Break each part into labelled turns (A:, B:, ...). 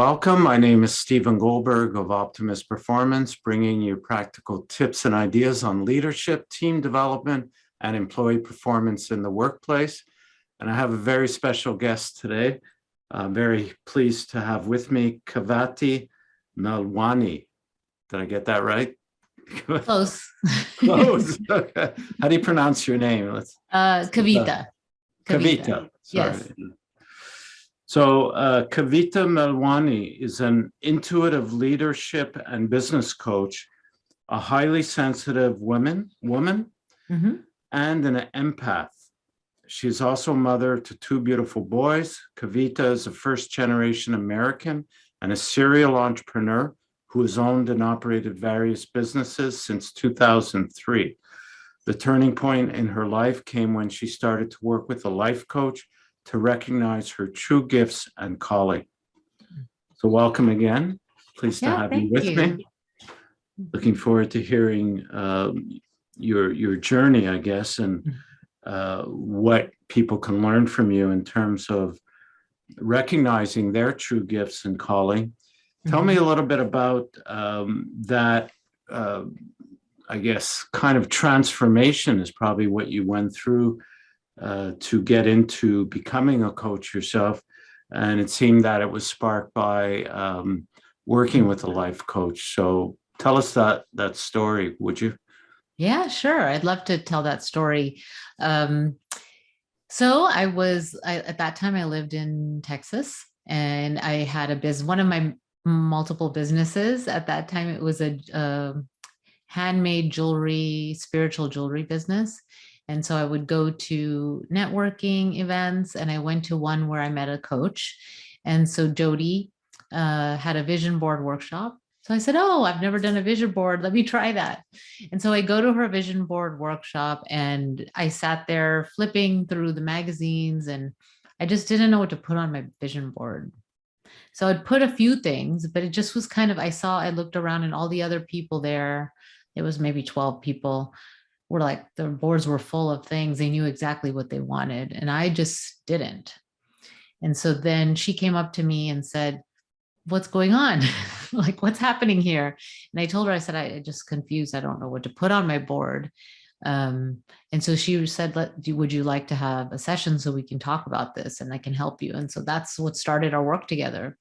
A: welcome. My name is Stephen Goldberg of Optimus Performance, bringing you practical tips and ideas on leadership, team development, and employee performance in the workplace. And I have a very special guest today. I'm very pleased to have with me Kavita Malwani. Did I get that right?
B: Close.
A: Close. Okay. How do you pronounce your name?
B: Kavita.
A: Kavita. Sorry.
B: Yes.
A: So Kavita Malwani is an intuitive leadership and business coach, a highly sensitive woman,
B: Mm-hmm.
A: and an empath. She's also mother to two beautiful boys. Kavita is a first-generation American and a serial entrepreneur who has owned and operated various businesses since 2003. The turning point in her life came when she started to work with a life coach to recognize her true gifts and calling. So welcome again. Pleased to have you with me. Looking forward to hearing your journey, I guess, and what people can learn from you in terms of recognizing their true gifts and calling. Tell me a little bit about that, I guess, kind of transformation is probably what you went through to get into becoming a coach yourself. And it seemed that it was sparked by working with a life coach. So tell us that story, would you?
B: Yeah, sure. I'd love to tell that story. So at that time I lived in Texas, and I had a business, one of my multiple businesses. At that time, it was a handmade jewelry, spiritual jewelry business. And so I would go to networking events, and I went to one where I met a coach. And so Jody had a vision board workshop. So I said, oh, I've never done a vision board. Let me try that. And so I go to her vision board workshop, and I sat there flipping through the magazines, and I just didn't know what to put on my vision board. So I'd put a few things, but it just was kind of, I looked around, and all the other people there, it was maybe 12 people, were like, their boards were full of things. They knew exactly what they wanted, and I just didn't. And so then she came up to me and said, what's going on? Like, what's happening here? And I told her, I said, I just confused. I don't know what to put on my board. And so she said, would you like to have a session so we can talk about this and I can help you? And so that's what started our work together.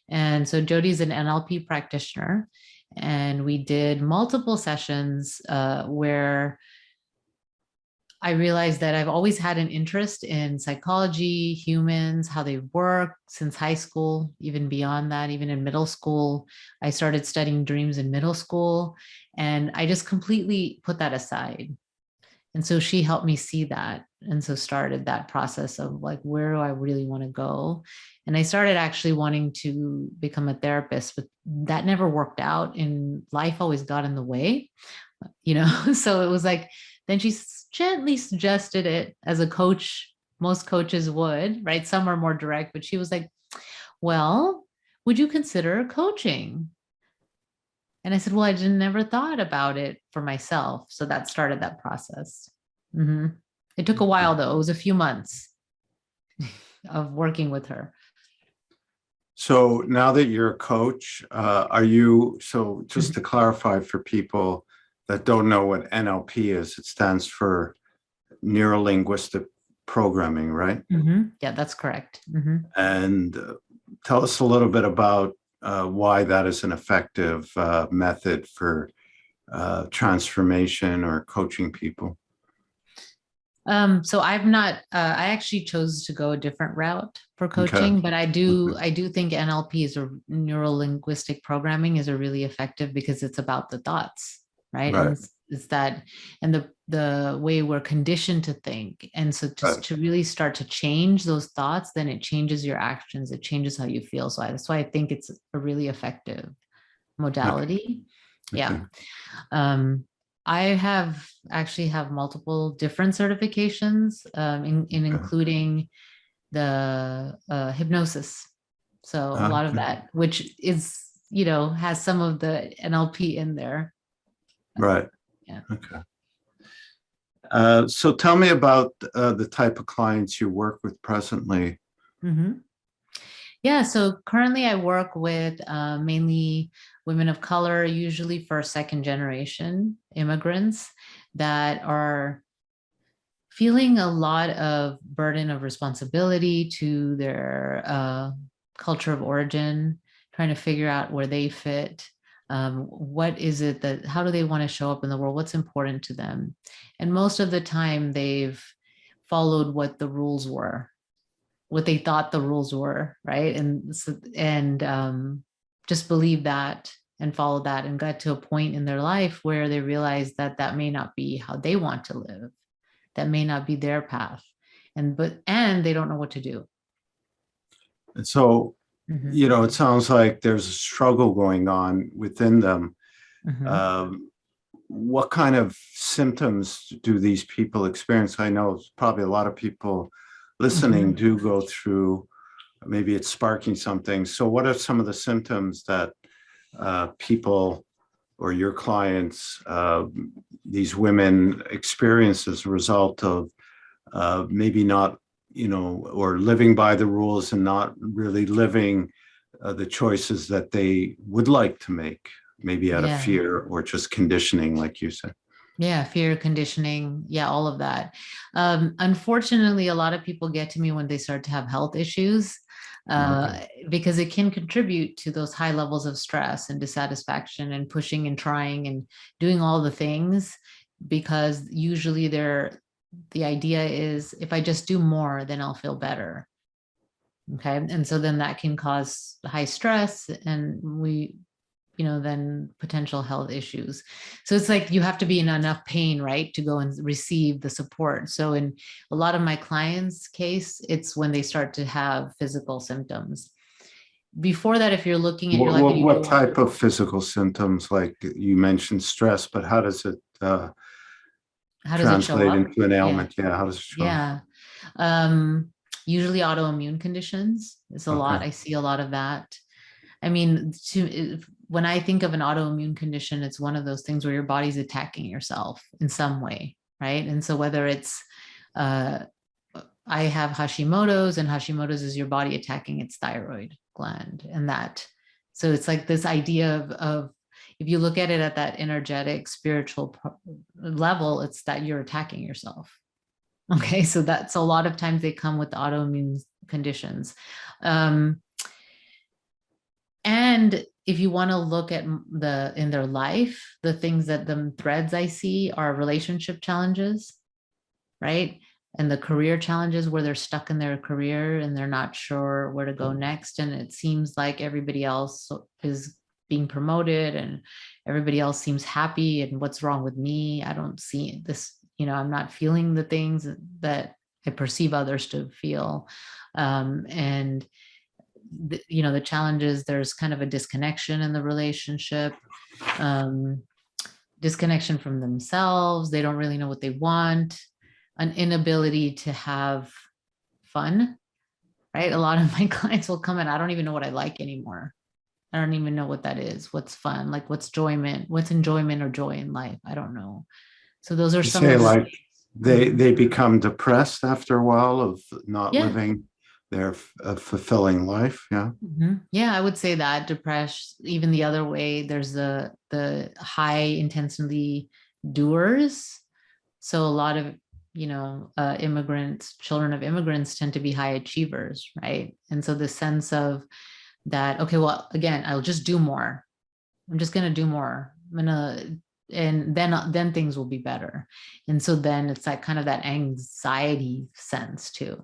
B: And so Jody's an NLP practitioner, and we did multiple sessions where I realized that I've always had an interest in psychology, humans, how they work since high school, even beyond that, even in middle school. I started studying dreams in middle school, and I just completely put that aside. And so she helped me see that. And so started that process of like, where do I really want to go? And I started actually wanting to become a therapist, but that never worked out, and life always got in the way, So it was like, then she gently suggested it, as a coach, most coaches would, right? Some are more direct, but she was like, well, would you consider coaching? And I said, well, I never thought about it for myself. So that started that process. It took a while, though. It was a few months of working with her.
A: So now that you're a coach, so just to clarify for people that don't know what NLP is, it stands for neuro-linguistic programming, right?
B: Yeah, that's correct.
A: And tell us a little bit about why that is an effective method for transformation or coaching people.
B: So I actually chose to go a different route for coaching,
A: Okay.
B: but I do think NLP is a neuro-linguistic programming is a really effective, because it's about the thoughts, right?
A: Right.
B: And it's that, and the way we're conditioned to think. And so just to really start to change those thoughts, then it changes your actions, it changes how you feel. So that's why I think it's a really effective modality.
A: Okay.
B: Yeah. I actually have multiple different certifications, including the hypnosis. So a lot of that, which is, has some of the NLP in there.
A: Right.
B: Yeah.
A: Okay. So tell me about the type of clients you work with presently.
B: Yeah, so currently I work with mainly women of color, usually first, second generation immigrants that are feeling a lot of burden of responsibility to their culture of origin, trying to figure out where they fit. What is it that, how do they want to show up in the world? What's important to them? And most of the time, they've followed what the rules were, what they thought the rules were, right? And just believe that and follow that, and got to a point in their life where they realized that that may not be how they want to live, that may not be their path, and they don't know what to do.
A: And so,
B: Mm-hmm.
A: you know, it sounds like there's a struggle going on within them.
B: Mm-hmm.
A: Um, what kind of symptoms do these people experience? I know probably a lot of people listening
B: Mm-hmm.
A: do go through, maybe it's sparking something. So what are some of the symptoms that people or your clients, these women experience as a result of maybe not, you know, or living by the rules and not really living the choices that they would like to make, maybe out of
B: Yeah.
A: fear or just conditioning, like you said.
B: Yeah, fear, conditioning, yeah, all of that. Unfortunately, a lot of people get to me when they start to have health issues,
A: Okay.
B: because it can contribute to those high levels of stress and dissatisfaction and pushing and trying and doing all the things, because usually the idea is, if I just do more, then I'll feel better. Okay. And so then that can cause high stress, and then potential health issues. So it's like you have to be in enough pain, right, to go and receive the support. So in a lot of my clients' case, it's when they start to have physical symptoms. Before that, if you're looking at your life and you
A: What
B: do want,
A: type of physical symptoms, like you mentioned stress, but how does it
B: how does it show
A: translate
B: up?
A: into an
B: Yeah.
A: ailment? Yeah, how does it show up?
B: Yeah. Um, Usually autoimmune conditions is a
A: Okay.
B: lot. I see a lot of that. I mean, when I think of an autoimmune condition, it's one of those things where your body's attacking yourself in some way, right? And so whether it's, uh, I have Hashimoto's, and Hashimoto's is your body attacking its thyroid gland, and that. So it's like this idea of if you look at it at that energetic, spiritual level, it's that you're attacking yourself. Okay, so that's a lot of times they come with autoimmune conditions. Um, and if you want to look at in their life, the things that the threads I see are relationship challenges, right? And the career challenges where they're stuck in their career and they're not sure where to go next. And it seems like everybody else is being promoted and everybody else seems happy. And what's wrong with me? I don't see this, I'm not feeling the things that I perceive others to feel. And the challenge is there's kind of a disconnection in the relationship, um, disconnection from themselves. They don't really know what they want, an inability to have fun, right? A lot of my clients will come in, I don't even know what I like anymore. I don't even know what that is. What's fun? Like what's enjoyment or joy in life? I don't know. So those are
A: You
B: some
A: say
B: of the
A: like
B: things.
A: they
B: Mhm.
A: they become depressed after a while of not
B: Yeah.
A: living their fulfilling life. Yeah.
B: Yeah, I would say that depression, even the other way, there's the high intensity doers. So a lot of, immigrants, children of immigrants tend to be high achievers, right? And so the sense of that, okay, well, again, I'll just do more. I'm just gonna do more. And then things will be better. And so then it's like kind of that anxiety sense too.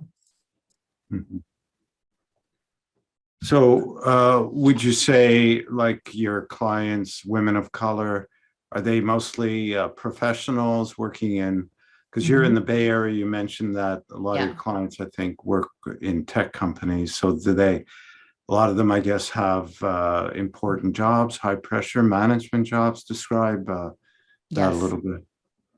A: Mhm. So, would you say like your clients, women of color, are they mostly professionals working in, because you're in
B: Mhm.
A: the Bay Area, you mentioned that a lot of your
B: Yeah.
A: clients, I think, work in tech companies. So do they, a lot of them, I guess, have important jobs, high pressure management jobs. Describe that a
B: Yes.
A: little bit.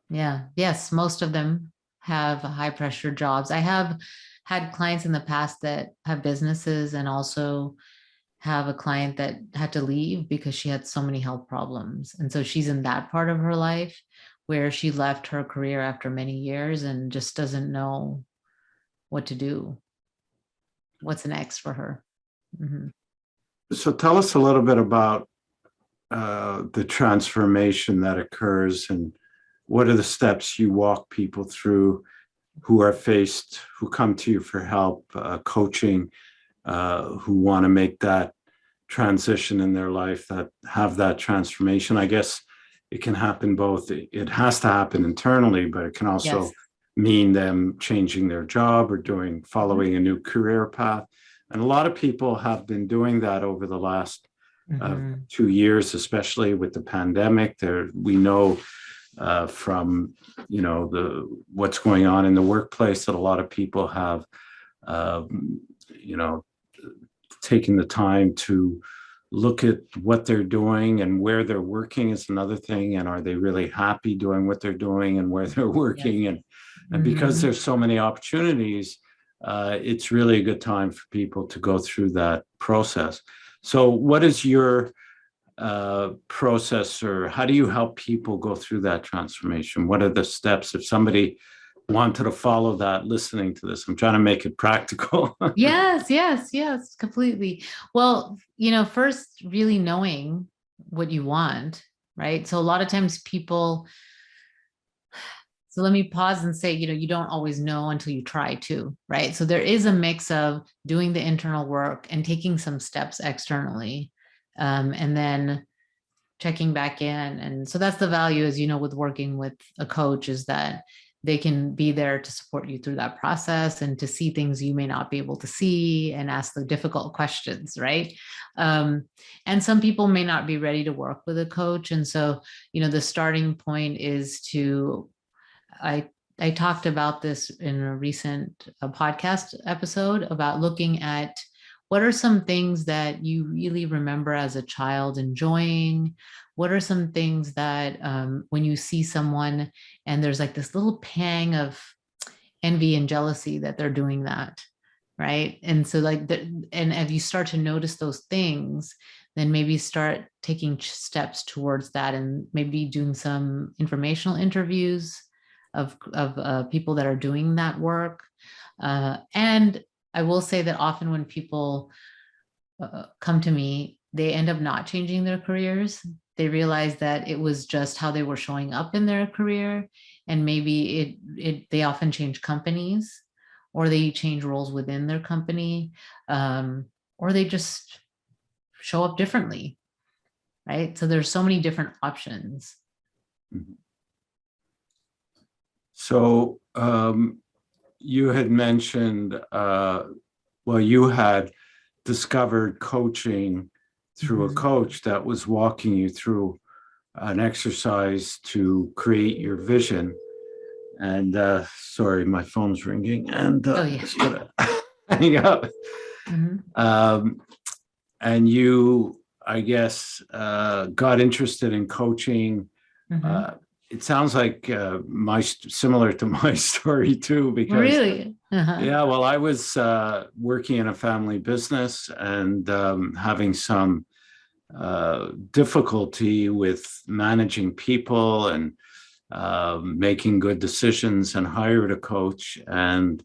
B: Yeah. Yes. Most of them have high pressure jobs. I have had clients in the past that have businesses and also have a client that had to leave because she had so many health problems. And so she's in that part of her life where she left her career after many years and just doesn't know what to do, what's next for her. Mhm.
A: So tell us a little bit about the transformation that occurs, and what are the steps you walk people through who come to you for help, coaching, who want to make that transition in their life, that have that transformation. I guess it can happen both. It has to happen internally, but it can also
B: Yes.
A: mean them changing their job or
B: Mhm.
A: following a new career path. And a lot of people have been doing that over the last
B: Mhm.
A: 2 years, especially with the pandemic. We know from what's going on in the workplace that a lot of people have you know taken the time to look at what they're doing, and where they're working is another thing, and are they really happy doing what they're doing and where they're
B: Yes.
A: working, and because
B: Mhm.
A: there's so many opportunities, it's really a good time for people to go through that process. So what is your process, or how do you help people go through that transformation? What are the steps if somebody wanted to follow that listening to this? I'm trying to make it practical.
B: Yes, yes, yes, completely. Well, first really knowing what you want, right? So a lot of times people, so let me pause and say, you don't always know until you try to, right? So there is a mix of doing the internal work and taking some steps externally, and then checking back in. And so that's the value, as with working with a coach, is that they can be there to support you through that process and to see things you may not be able to see and ask the difficult questions, right? And some people may not be ready to work with a coach. And so, the starting point is to, I I talked about this in a recent podcast episode about looking at what are some things that you really remember as a child enjoying. What are some things that, when you see someone and there's like this little pang of envy and jealousy that they're doing that, right? And so and if you start to notice those things, then maybe start taking steps towards that, and maybe doing some informational interviews of people that are doing that work. And I will say that often when people come to me, they end up not changing their careers. They realize that it was just how they were showing up in their career, and maybe they often change companies, or they change roles within their company, or they just show up differently, right? So there's so many different options.
A: So you had mentioned, well, you had discovered coaching through a
B: Mhm.
A: coach that was walking you through an exercise to create your vision. And sorry, my phone's ringing, and
B: Oh yeah.
A: just gonna hang up.
B: Mhm.
A: Um, and you, I guess, got interested in coaching.
B: Mhm.
A: Uh, it sounds like similar to my story too, because
B: Really? Uh-huh.
A: yeah, well, I was working in a family business, and having some difficulty with managing people, and making good decisions, and hired a coach, and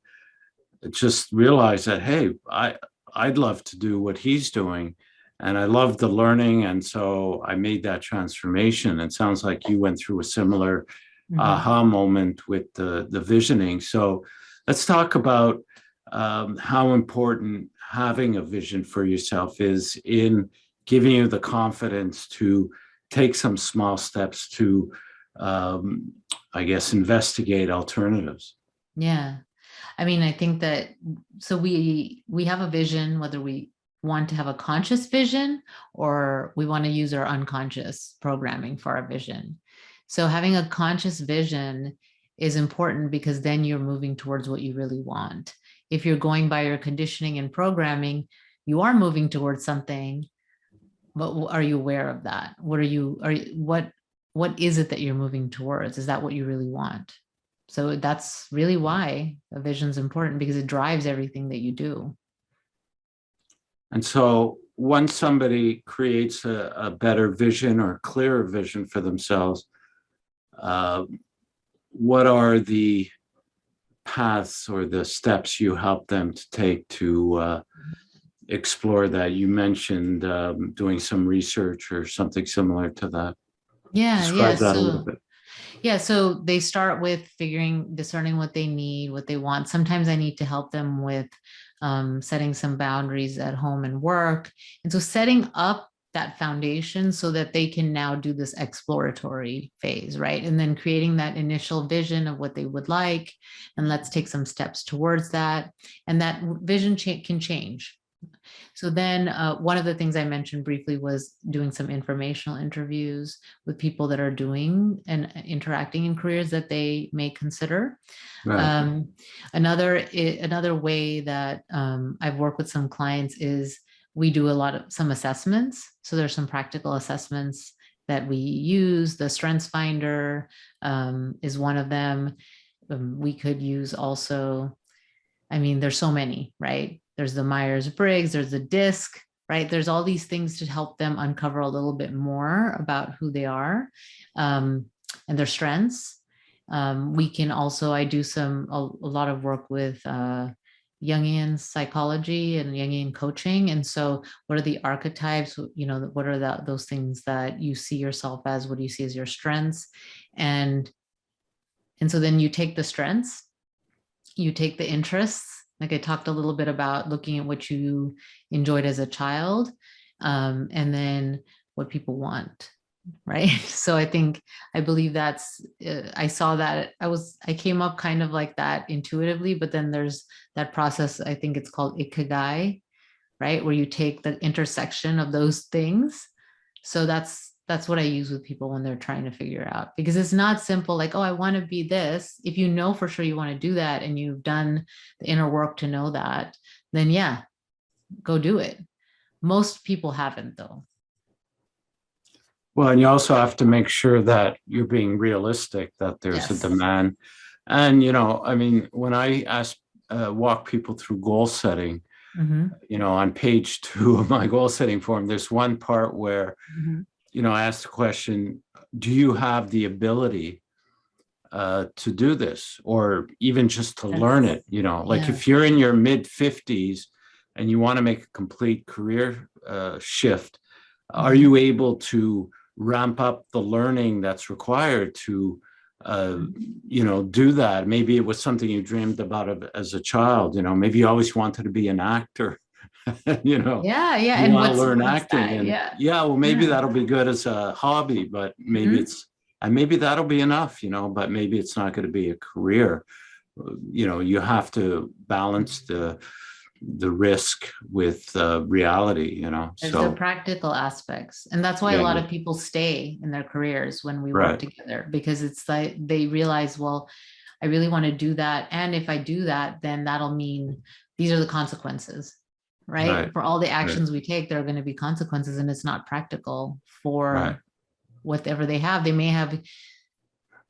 A: just realized that, hey, I'd love to do what he's doing. And I love the learning. And so I made that transformation. It sounds like you went through a similar
B: Mhm.
A: aha moment with the visioning. So let's talk about how important having a vision for yourself is in giving you the confidence to take some small steps to, um, I guess, investigate alternatives.
B: Yeah. I mean, I think that, so we have a vision, whether we want to have a conscious vision or we want to use our unconscious programming for our vision. So having a conscious vision is important, because then you're moving towards what you really want. If you're going by your conditioning and programming, you are moving towards something, but are you aware of that? What is it that you're moving towards? Is that what you really want? So that's really why a vision is important, because it drives everything that you do.
A: And so once somebody creates a better vision or clearer vision for themselves, uh, what are the paths or the steps you help them to take to explore that? You mentioned doing some research or something similar to that.
B: Yeah, yeah.
A: Describe that a little
B: So
A: bit.
B: yeah, so they start with discerning what they need, what they want. Sometimes I need to help them with setting some boundaries at home and work. And so setting up that foundation so that they can now do this exploratory phase, right? And then creating that initial vision of what they would like. And let's take some steps towards that. And that vision can change. So then one of the things I mentioned briefly was doing some informational interviews with people that are doing and interacting in careers that they may consider.
A: Right.
B: Another way that I've worked with some clients is we do some assessments. So there's some practical assessments that we use. The Strengths Finder is one of them. We could use also, I mean, there's so many, right? There's the Myers-Briggs, there's the DISC, right? There's all these things to help them uncover a little bit more about who they are and their strengths. We can also, I do a lot of work with Jungian psychology and Jungian coaching. And so what are the archetypes? What are those things that you see yourself as? What do you see as your strengths? And so then you take the strengths, you take the interests, like I talked a little bit about looking at what you enjoyed as a child, and then what people want, right? So I believe I saw that I came up kind of like that intuitively, but then there's that process, I think it's called ikigai, right? Where you take the intersection of those things. So that's what I use with people when they're trying to figure out, because it's not simple like, oh, I want to be this. If you know for sure you want to do that and you've done the inner work to know that, then yeah, go do it. Most people haven't though.
A: Well, and you also have to make sure that you're being realistic, that there's a
B: Yes.
A: demand. And, I mean, when I walk people through goal setting, on page 2 of my goal setting form, there's one part where, I ask the question, do you have the ability to do this, or even just to learn it? Like if you're in your mid 50s and you want to make a complete career shift, are you able to ramp up the learning that's required to do that? Maybe it was something you dreamed about as a child. Maybe you always wanted to be an actor.
B: Yeah,
A: you
B: and
A: want to learn acting,
B: that?
A: and well, maybe that'll be good as a hobby, but maybe maybe that'll be enough, but maybe it's not going to be a career. You have to balance the risk with reality.
B: There's the practical aspects. And that's why a lot of people stay in their careers when we work together, because it's like they realize, well, I really want to do that. And if I do that, then that'll mean these are the consequences, right? For all the actions we take, there are going to be consequences, and it's not practical for whatever they have. They may have,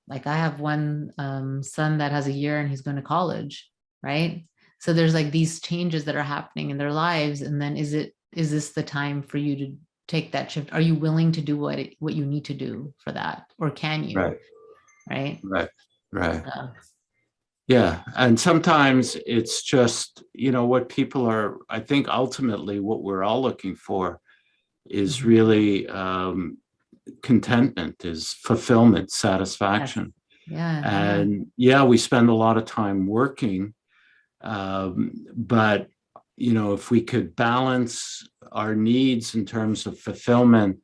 B: like I have one son that has a year and he's going to college, right? So there's like these changes that are happening in their lives. And then is this the time for you to take that shift? Are you willing to do what you need to do for that? Or can you?
A: Right. Yeah. And sometimes it's just, what people are, I think ultimately what we're all looking for is really contentment, is fulfillment, satisfaction. And we spend a lot of time working. But, if we could balance our needs in terms of fulfillment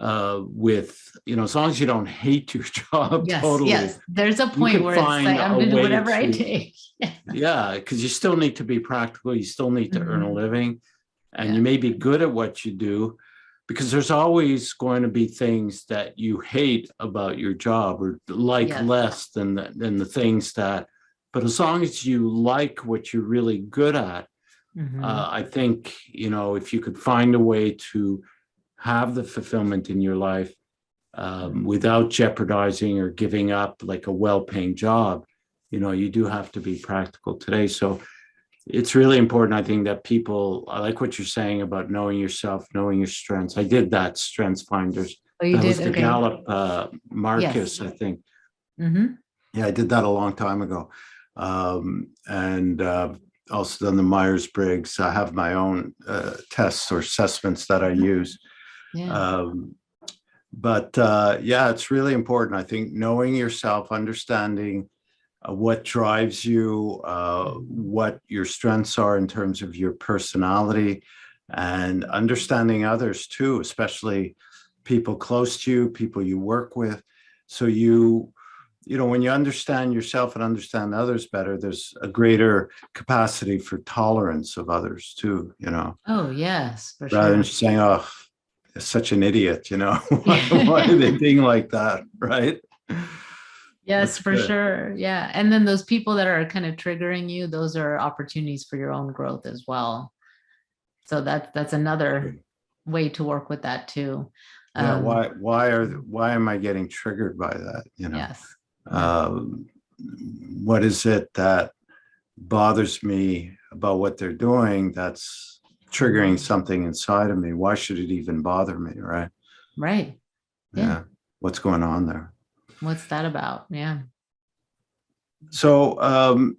A: with, as long as you don't hate your job totally.
B: Yes, there's a point where it's like, I'm going to do whatever I take.
A: Because you still need to be practical. You still need to earn a living, and you may be good at what you do, because there's always going to be things that you hate about your job or like less than the things that, but as long as you like what you're really good at, I think, if you could find a way to have the fulfillment in your life without jeopardizing or giving up like a well-paying job, you do have to be practical today. So it's really important, I think, that I like what you're saying about knowing yourself, knowing your strengths. I did that Strengths Finders.
B: Oh, you
A: that
B: did?
A: was the Gallup Marcus, I think. Yeah, I did that a long time ago. also done the Myers-Briggs. I have my own tests or assessments that I use.
B: Yeah.
A: Yeah, it's really important. I think knowing yourself, understanding what drives you, what your strengths are in terms of your personality, and understanding others too, especially people close to you, people you work with. So when you understand yourself and understand others better, there's a greater capacity for tolerance of others too,
B: Oh, yes, for
A: rather than
B: sure.
A: just saying, oh, such an idiot, why are they being like that, right?
B: Yes,
A: That's
B: for
A: good.
B: sure. Yeah. And then those people that are kind of triggering you, those are opportunities for your own growth as well. So that's another way to work with that too.
A: Yeah, why am I getting triggered by that?
B: Yes. Yeah.
A: Um, what is it that bothers me about what they're doing that's triggering something inside of me? Why should it even bother me, right?
B: Right. Yeah.
A: Yeah. What's going on there?
B: What's that about? Yeah.
A: So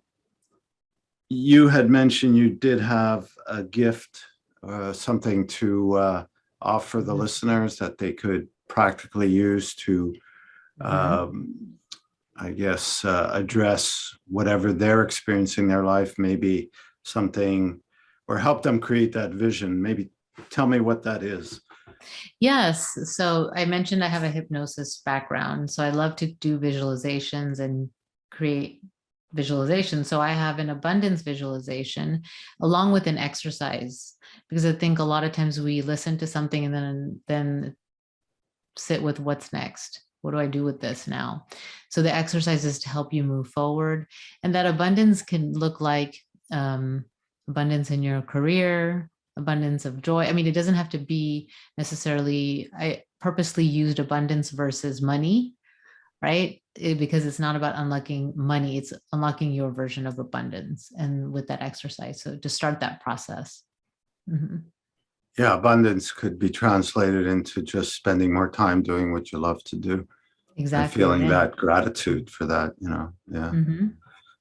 A: you had mentioned you did have a gift, something to offer the listeners that they could practically use to, I guess, address whatever they're experiencing in their life, maybe something, or help them create that vision. Maybe tell me what that is.
B: Yes. So I mentioned I have a hypnosis background. So I love to do visualizations and create visualization. So I have an abundance visualization along with an exercise, because I think a lot of times we listen to something and then sit with what's next. What do I do with this now? So the exercise is to help you move forward. And that abundance can look like abundance in your career, abundance of joy. I mean, it doesn't have to be necessarily, I purposely used abundance versus money, right? Because it's not about unlocking money, it's unlocking your version of abundance. And with that exercise, so to start that process.
A: Yeah, abundance could be translated into just spending more time doing what you love to do and
B: Exactly.
A: feeling
B: Yeah.
A: that gratitude for that, yeah.
B: Mm-hmm.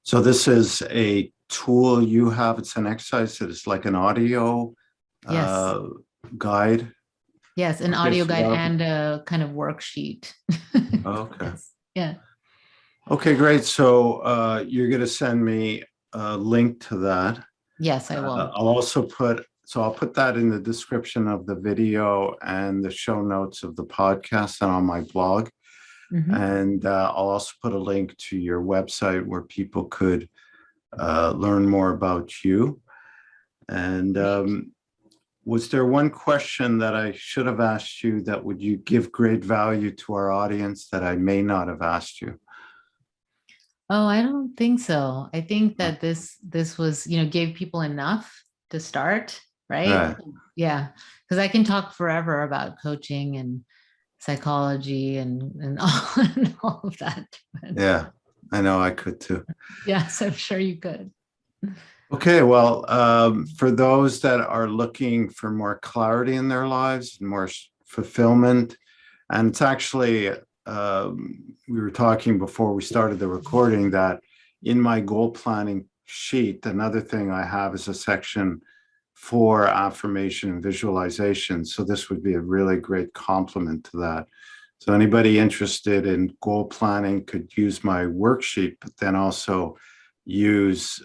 A: So this is a tool you have. It's an exercise that is like an audio
B: Yes.
A: guide.
B: Yes, an
A: Okay,
B: audio
A: so
B: guide and a kind of worksheet.
A: okay.
B: Yes. Yeah.
A: Okay, great. So you're going to send me a link to that.
B: Yes, I will.
A: I'll put that in the description of the video and the show notes of the podcast and on my blog. And I'll also put a link to your website where people could learn more about you. And was there one question that I should have asked you that would you give great value to our audience that I may not have asked you?
B: Oh, I don't think so. I think that this was, gave people enough to start, right?
A: Right.
B: Yeah. Because I can talk forever about coaching and psychology and all of that. But
A: Yeah, I know I could too.
B: yes, I'm sure you could.
A: Okay, well, for those that are looking for more clarity in their lives, more fulfillment, and it's actually, we were talking before we started the recording that in my goal planning sheet, another thing I have is a section for affirmation and visualization. So this would be a really great complement to that. So anybody interested in goal planning could use my worksheet, but then also use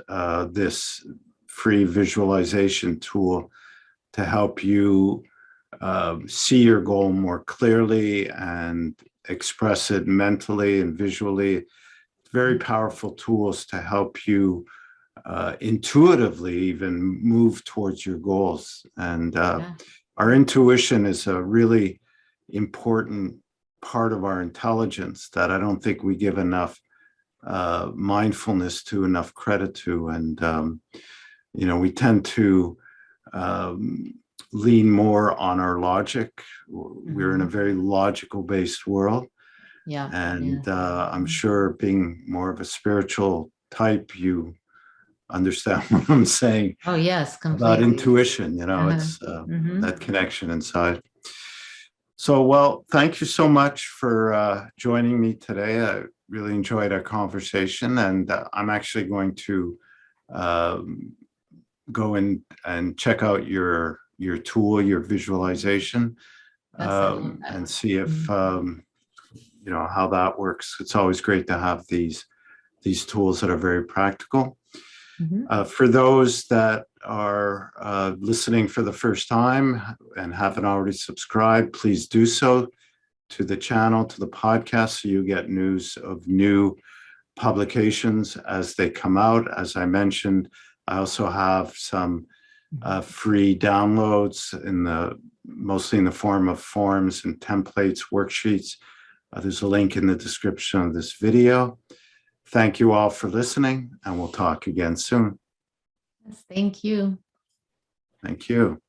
A: this free visualization tool to help you see your goal more clearly and express it mentally and visually. Very powerful tools to help you intuitively even move towards your goals. And our intuition is a really important part of our intelligence that I don't think we give enough mindfulness to, enough credit to. And, we tend to lean more on our logic. We're in a very logical based world.
B: Yeah.
A: And I'm sure being more of a spiritual type, you understand what I'm saying
B: Oh, yes,
A: about
B: completely.
A: intuition, it's that connection inside. So, well, thank you so much for joining me today. I really enjoyed our conversation, and I'm actually going to go in and check out your tool, your visualization,
B: Yes, I love that.
A: and see if
B: Mhm.
A: how that works. It's always great to have these tools that are very practical.
B: Mhm.
A: For those that are listening for the first time and haven't already subscribed, please do so to the channel, to the podcast, so you get news of new publications as they come out. As I mentioned, I also have some free downloads mostly in the form of forms and templates, worksheets. There's a link in the description of this video. Thank you all for listening, and we'll talk again soon.
B: Yes, thank you.
A: Thank you.